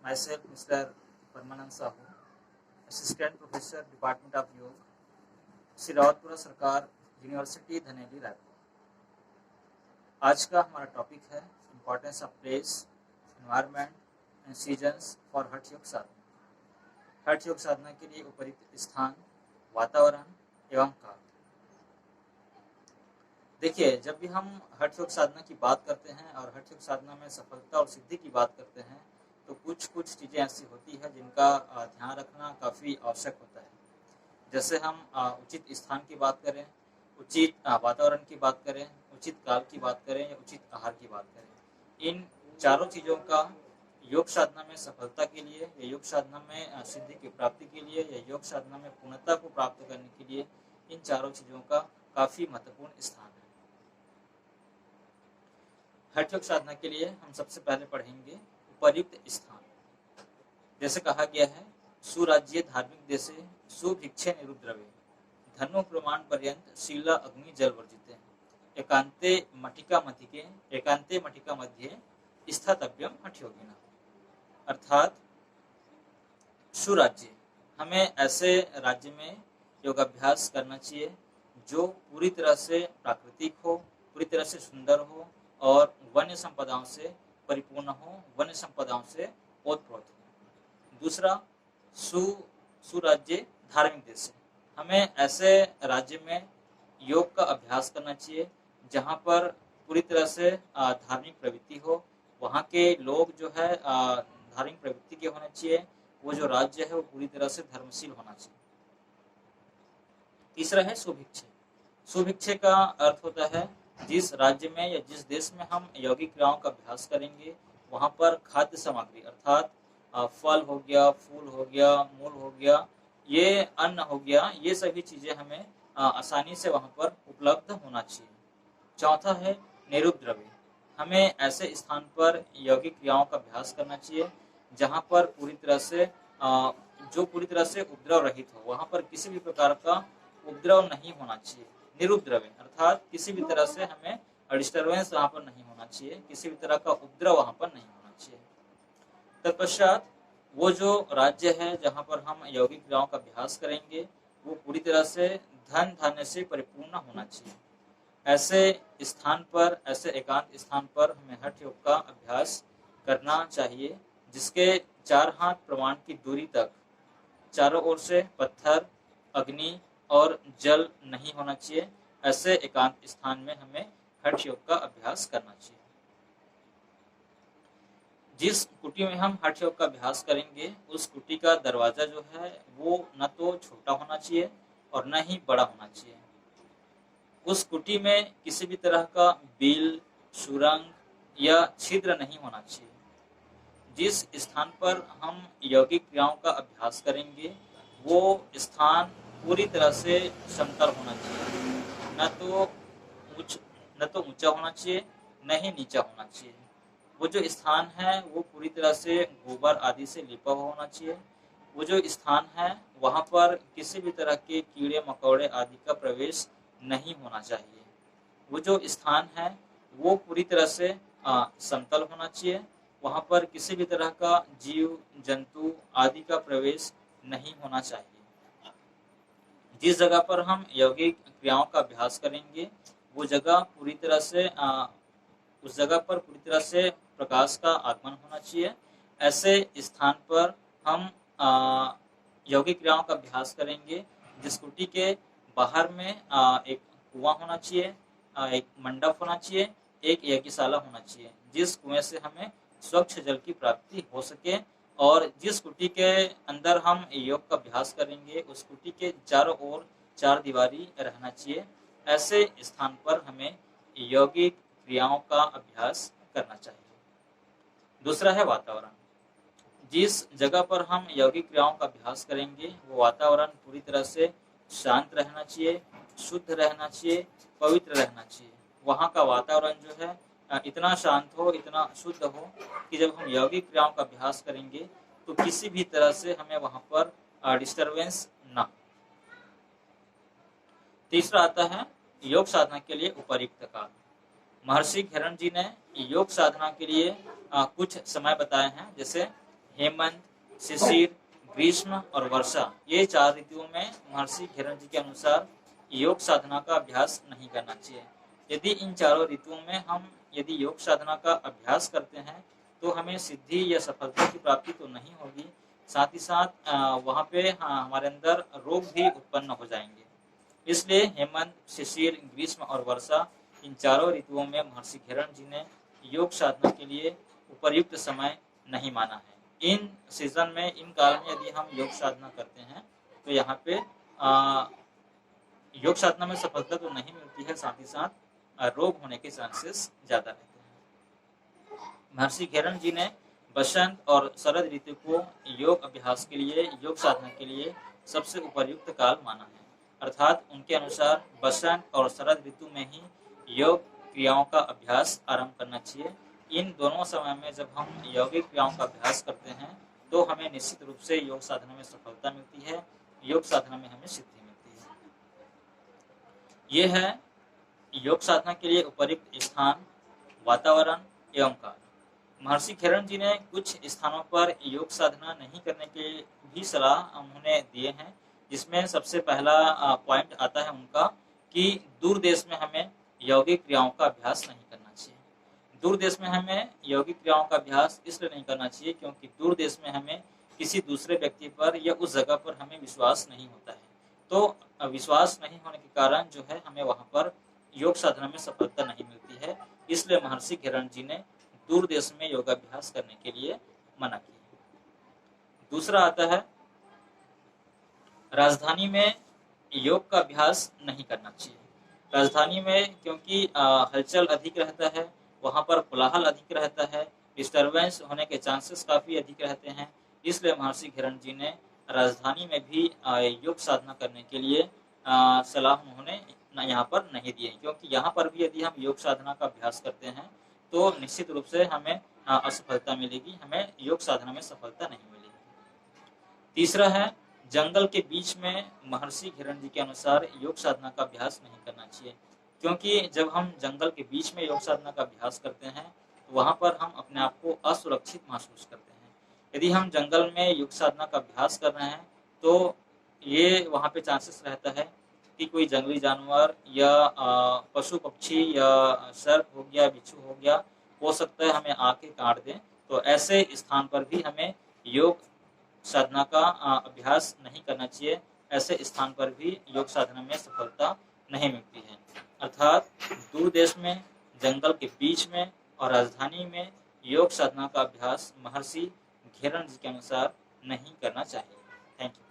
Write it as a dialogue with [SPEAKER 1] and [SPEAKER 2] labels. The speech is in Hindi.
[SPEAKER 1] myself Mr. Parmanand Sahu, Assistant Professor, Department of Yoga, सिरावतपुरा सरकार यूनिवर्सिटी धनेली रायपुर। आज का हमारा टॉपिक है importance of place, environment and seasons for हठ योग साधना। हठ योग साधना के लिए उपयुक्त स्थान, वातावरण एवं काल। देखिए, जब भी हम हठ योग साधना की बात करते हैं और हठ योग साधना में सफलता और सिद्धि की बात करते हैं तो कुछ चीज़ें ऐसी होती है जिनका ध्यान रखना काफ़ी आवश्यक होता है। जैसे हम उचित स्थान की बात करें, उचित वातावरण की बात करें, उचित काल की बात करें या उचित आहार की बात करें, इन चारों चीज़ों का योग साधना में सफलता के लिए या योग साधना में सिद्धि की प्राप्ति के लिए या योग साधना में पूर्णता को प्राप्त करने के लिए इन चारों चीज़ों का काफ़ी महत्वपूर्ण स्थान है। हठ योग साधना के लिए हम सबसे पहले पढ़ेंगे उपयुक्त स्थान। जैसे कहा गया है, सुराज्य धार्मिक देशे सुभिक्षे निरुद्रवे धनु प्रमाण पर्यंत शीला अग्नि जल वर्जिते एकांते मटिका मध्य स्थातव्यम हठ योगिना। अर्थात सुराज्य, हमें ऐसे राज्य में योगाभ्यास करना चाहिए जो पूरी तरह से प्राकृतिक हो, पूरी तरह से सुंदर हो और वन्य संपदाओं से परिपूर्ण हो, वन्य संपदाओं से ओतप्रोत हो। दूसरा, सुराज्य धार्मिक देश, हमें ऐसे राज्य में योग का अभ्यास करना चाहिए जहाँ पर पूरी तरह से धार्मिक प्रवृत्ति हो, वहाँ के लोग जो है धार्मिक प्रवृत्ति के होने चाहिए, वो जो राज्य है वो पूरी तरह से धर्मशील होना चाहिए। तीसरा है सुभिक्षे। सुभिक्षे का अर्थ होता है जिस राज्य में या जिस देश में हम यौगिक क्रियाओं का अभ्यास करेंगे वहाँ पर खाद्य सामग्री अर्थात फल हो गया, फूल हो गया, मूल हो गया, ये अन्न हो गया, ये सभी चीजें हमें आसानी से वहाँ पर उपलब्ध होना चाहिए। चौथा है निरुद्रव्य, हमें ऐसे स्थान पर यौगिक क्रियाओं का अभ्यास करना चाहिए जहाँ पर पूरी तरह से जो पूरी तरह से उपद्रव रहित हो, वहाँ पर किसी भी प्रकार का उपद्रव नहीं होना चाहिए। निरुद्रव्य अर्थात किसी भी तरह से हमें डिस्टर्बेंस वहाँ पर नहीं होना चाहिए, किसी भी तरह का उपद्रव वहाँ पर नहीं होना चाहिए। तत्पश्चात वो जो राज्य है जहाँ पर हम यौगिक क्रियाओं का अभ्यास करेंगे वो पूरी तरह से धन धान्य से परिपूर्ण होना चाहिए। ऐसे स्थान पर, ऐसे एकांत स्थान पर हमें हठ योग का अभ्यास करना चाहिए जिसके 4 हाथ प्रमाण की दूरी तक चारों ओर से पत्थर, अग्नि और जल नहीं होना चाहिए। ऐसे एकांत स्थान में हमें हठ योग का अभ्यास करना चाहिए। जिस कुटी में हम हठ योग का अभ्यास करेंगे उस कुटी का दरवाजा जो है वो न तो छोटा होना चाहिए और न ही बड़ा होना चाहिए। उस कुटी में किसी भी तरह का बिल, सुरंग या छिद्र नहीं होना चाहिए। जिस स्थान पर हम यौगिक क्रियाओं का अभ्यास करेंगे वो स्थान पूरी तरह से समतल होना चाहिए, न तो ऊंचा होना चाहिए न ही नीचा होना चाहिए। वो जो स्थान है वो पूरी तरह से गोबर आदि से लिपा हुआ होना चाहिए। वो जो स्थान है वहाँ पर किसी भी तरह के कीड़े मकोड़े आदि का प्रवेश नहीं होना चाहिए। वो जो स्थान है वो पूरी तरह से समतल होना चाहिए, वहाँ पर किसी भी तरह का जीव जंतु आदि का प्रवेश नहीं होना चाहिए। जिस जगह पर हम यौगिक क्रियाओं का अभ्यास करेंगे वो जगह पूरी तरह से उस जगह पर पूरी तरह से प्रकाश का आगमन होना चाहिए। ऐसे स्थान पर हम यौगिक क्रियाओं का अभ्यास करेंगे जिस कुटी के बाहर में एक कुआं होना चाहिए, एक मंडप होना चाहिए, एक यज्ञशाला होना चाहिए जिस कुएं से हमें स्वच्छ जल की प्राप्ति हो सके। और जिस कुटी के अंदर हम योग का अभ्यास करेंगे उस कुटी के चारों ओर 4 दीवारी रहना चाहिए। ऐसे स्थान पर हमें यौगिक क्रियाओं का अभ्यास करना चाहिए। दूसरा है वातावरण। जिस जगह पर हम यौगिक क्रियाओं का अभ्यास करेंगे वो वातावरण पूरी तरह से शांत रहना चाहिए, शुद्ध रहना चाहिए, पवित्र रहना चाहिए। वहाँ का वातावरण जो है इतना शांत हो, इतना शुद्ध हो कि जब हम यौगिक क्रियाओं का अभ्यास करेंगे तो किसी भी तरह से हमें वहाँ पर डिस्टर्बेंस ना हो। तीसरा आता है योग साधना के लिए उपयुक्त काल। महर्षि हिरण जी ने योग साधना के लिए कुछ समय बताए हैं। जैसे हेमंत, शिशिर, ग्रीष्म और वर्षा, ये 4 ऋतुओं में महर्षि घेरन जी के अनुसार योग साधना का अभ्यास नहीं करना चाहिए। यदि इन चारों ऋतुओं में हम यदि योग साधना का अभ्यास करते हैं तो हमें सिद्धि या सफलता की प्राप्ति तो नहीं होगी, साथ ही साथ वहाँ पे हमारे अंदर रोग भी उत्पन्न हो जाएंगे। इसलिए हेमंत, शिशिर, ग्रीष्म और वर्षा, इन चारों ऋतुओं में महर्षि घेरन जी ने योग साधना के लिए उपयुक्त समय नहीं माना है। इन सीजन में, इन काल में यदि हम योग साधना करते हैं तो यहाँ पे योग साधना में सफलता तो नहीं मिलती है, साथ ही साथ रोग होने के चांसेस ज्यादा रहते हैं। महर्षि घेरन जी ने बसंत और शरद ऋतु को योग अभ्यास के लिए, योग साधना के लिए सबसे उपयुक्त काल माना है। अर्थात उनके अनुसार बसंत और शरद ऋतु में ही योग क्रियाओं का अभ्यास आरंभ करना चाहिए। इन दोनों समय में जब हम यौगिक क्रियाओं का अभ्यास करते हैं तो हमें निश्चित रूप से योग साधना में सफलता मिलती है, योग साधना में हमें सिद्धि मिलती है। ये है योग साधना के लिए उपयुक्त स्थान, वातावरण एवं काल। महर्षि घेरन जी ने कुछ स्थानों पर योग साधना नहीं करने के भी सलाह उन्होंने दिए हैं, जिसमें सबसे पहला पॉइंट आता है उनका कि दूर देश में हमें यौगिक क्रियाओं का अभ्यास नहीं करना चाहिए। दूर देश में हमें यौगिक क्रियाओं का अभ्यास इसलिए नहीं करना चाहिए क्योंकि दूर देश में हमें किसी दूसरे व्यक्ति पर या उस जगह पर हमें विश्वास नहीं होता है। तो विश्वास नहीं होने के कारण जो है हमें वहाँ पर योग साधना में सफलता नहीं मिलती है। इसलिए महर्षि घेरन जी ने दूर देश में योगाभ्यास करने के लिए मना किया। दूसरा आता है राजधानी में योग का अभ्यास नहीं करना चाहिए। राजधानी में क्योंकि हलचल अधिक रहता है, वहाँ पर कोलाहल अधिक रहता है, डिस्टरबेंस होने के चांसेस काफ़ी अधिक रहते हैं। इसलिए महर्षि घेरन जी ने राजधानी में भी योग साधना करने के लिए सलाह उन्होंने यहाँ पर नहीं दी है, क्योंकि यहाँ पर भी यदि हम योग साधना का अभ्यास करते हैं तो निश्चित रूप से हमें असफलता मिलेगी, हमें योग साधना में सफलता नहीं मिलेगी। तीसरा है जंगल के बीच में महर्षि घेरन जी के अनुसार योग साधना का अभ्यास नहीं करना चाहिए, क्योंकि जब हम जंगल के बीच में योग साधना का अभ्यास करते हैं तो वहाँ पर हम अपने आप को असुरक्षित महसूस करते हैं। यदि हम जंगल में योग साधना का अभ्यास कर रहे हैं तो ये वहाँ पे चांसेस रहता है कि कोई जंगली जानवर या पशु पक्षी या सर्प हो गया, बिच्छू हो गया, हो सकता है हमें आके काट दें। तो ऐसे स्थान पर भी हमें योग साधना का अभ्यास नहीं करना चाहिए। ऐसे स्थान पर भी योग साधना में सफलता नहीं मिलती है। अर्थात दूर देश में, जंगल के बीच में और राजधानी में योग साधना का अभ्यास महर्षि घेरन जी के अनुसार नहीं करना चाहिए। Thank you.